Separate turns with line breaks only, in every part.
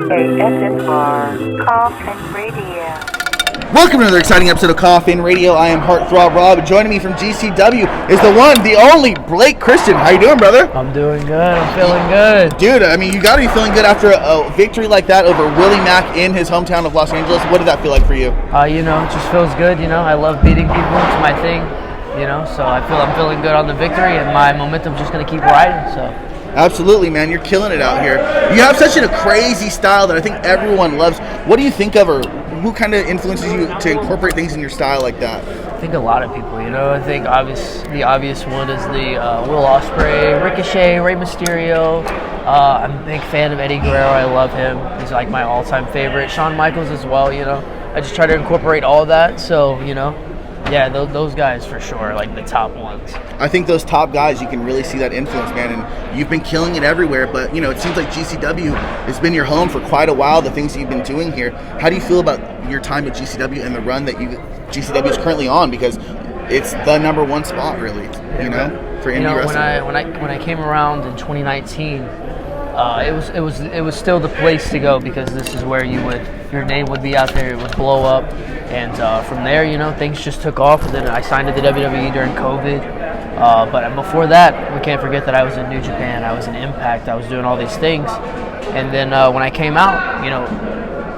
ASMR Coffin Radio.
Welcome to another exciting episode of Coffin Radio. I am Heartthrob Rob. Joining me from GCW is the one, the only Blake Christian. How you doing, brother?
I'm doing good. I'm feeling good.
Dude, I mean, you got to be feeling good after a victory like that over Willie Mack in his hometown of Los Angeles. What did that feel like for you?
It just feels good. I love beating people. It's my thing. So I'm feeling good on the victory, and my momentum's just going to keep riding. So.
Absolutely, man. You're killing it out here. You have such a crazy style that I think everyone loves. What do you think of, or who kind of influences you to incorporate things in your style like that?
I think a lot of people, I think the obvious one is the Will Ospreay, Ricochet, Rey Mysterio. I'm a big fan of Eddie Guerrero. I love him. He's like my all-time favorite. Shawn Michaels as well, I just try to incorporate all that. So, yeah, those guys for sure, like the top ones.
I think those top guys, you can really see that influence, man, and you've been killing it everywhere, but, it seems like GCW has been your home for quite a while, the things you've been doing here. How do you feel about your time at GCW and the run that GCW is currently on? Because it's the number one spot, really, for indie wrestling.
When I came around in 2019, it was still the place to go, because this is where your name would be out there, it would blow up, and from there, things just took off. And then I signed to the WWE during COVID, but before that, we can't forget that I was in New Japan, I was in Impact, I was doing all these things, and then when I came out,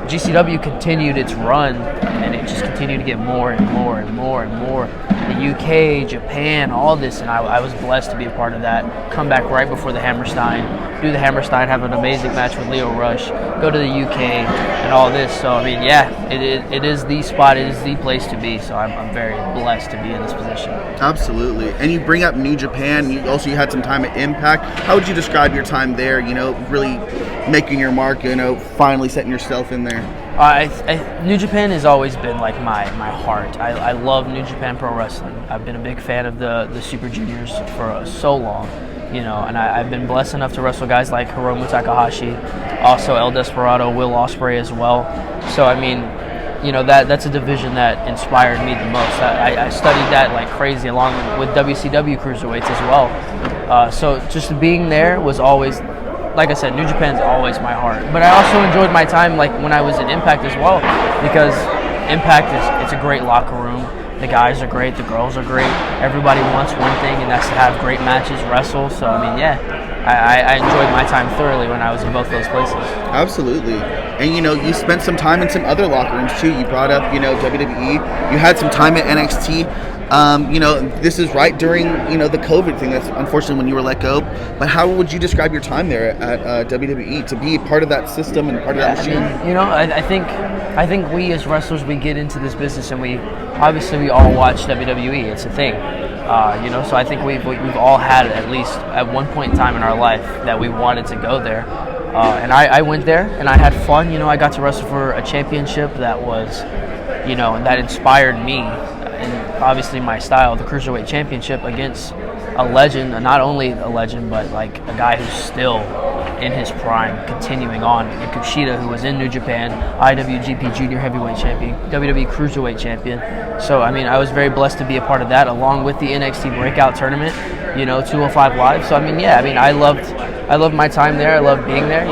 GCW continued its run, and it just continued to get more and more and more and more. The UK, Japan, all this, and I was blessed to be a part of that. Come back right before the Hammerstein, do the Hammerstein, have an amazing match with Leo Rush, go to the UK, and all this. So, it is the spot, it is the place to be, so I'm very blessed to be in this position.
Absolutely. And you bring up New Japan, you had some time at Impact. How would you describe your time there, really making your mark, finally setting yourself in there?
New Japan has always been like my heart. I love New Japan Pro Wrestling. I've been a big fan of the Super Juniors for so long, and I've been blessed enough to wrestle guys like Hiromu Takahashi, also El Desperado, Will Ospreay as well. So that's a division that inspired me the most. I studied that like crazy along with WCW cruiserweights as well. So just being there was always, like I said, New Japan's always my heart. But I also enjoyed my time like when I was in Impact as well, because Impact it's a great locker room. The guys are great, the girls are great. Everybody wants one thing, and that's to have great matches, wrestle. So I enjoyed my time thoroughly when I was in both those places. Absolutely.
And you spent some time in some other locker rooms too. You brought up WWE. You had some time at NXT. This is right during the COVID thing. That's unfortunately when you were let go. But how would you describe your time there at WWE, to be part of that system and part of that machine?
I think we as wrestlers, we get into this business, and we all watch WWE. It's a thing. So I think we've all had at least at one point in time in our life that we wanted to go there. And I went there and I had fun. I got to wrestle for a championship that was, that inspired me. And obviously my style, the Cruiserweight Championship, against a legend, not only a legend, but like a guy who's still in his prime, continuing on. And Kushida, who was in New Japan, IWGP Junior Heavyweight Champion, WWE Cruiserweight Champion. So, I was very blessed to be a part of that, along with the NXT Breakout Tournament, 205 Live. So, I loved my time there. I loved being there,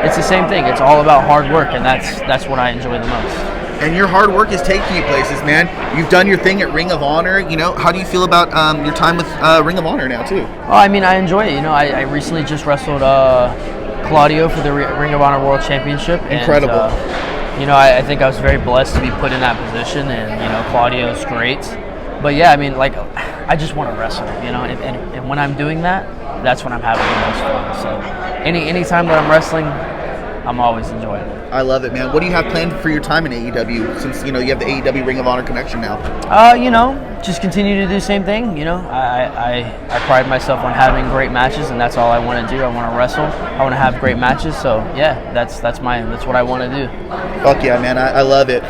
It's the same thing. It's all about hard work, and that's what I enjoy the most.
And your hard work is taking you places, man. You've done your thing at Ring of Honor. How do you feel about your time with Ring of Honor now, too?
Oh, I enjoy it. I recently just wrestled Claudio for the Ring of Honor World Championship.
Incredible.
And, I think I was very blessed to be put in that position, and, Claudio's great. But, yeah, I just want to wrestle, and when I'm doing that, that's when I'm having the most fun. So any time that I'm wrestling, I'm always enjoying it.
I love it, man. What do you have planned for your time in AEW, since, you have the AEW Ring of Honor connection now?
Just continue to do the same thing. I pride myself on having great matches, and that's all I want to do. I want to wrestle. I want to have great matches. So, yeah, that's what I want to do.
Fuck yeah, man. I love it.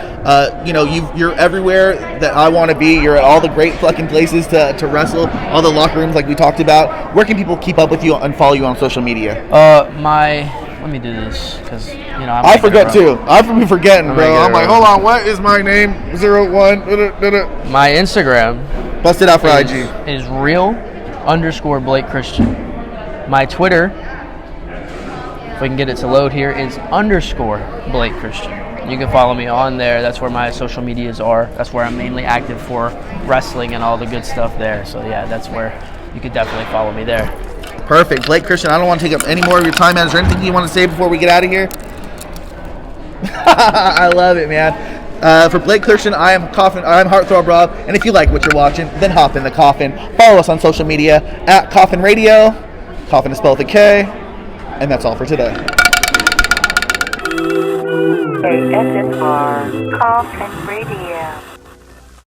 You're everywhere that I want to be. You're at all the great fucking places to wrestle, all the locker rooms like we talked about. Where can people keep up with you and follow you on social media?
Let me do this, because
I forget too. I'm forgetting, bro. I'm like, hold on, what is my name? 01.
My Instagram.
Bust it out for IG.
Is real_Blake Christian. My Twitter if we can get it to load here, is _Blake Christian. You can follow me on there. That's where my social medias are. That's where I'm mainly active for wrestling and all the good stuff there. So yeah, that's where you could definitely follow me there.
Perfect. Blake Christian, I don't want to take up any more of your time, man. Is there anything you want to say before we get out of here? I love it, man. For Blake Christian, I'm Heartthrob Rob, and if you like what you're watching, then hop in the coffin. Follow us on social media at Coffin Radio. Coffin is spelled with a K, and that's all for today.
ASMR Coffin Radio.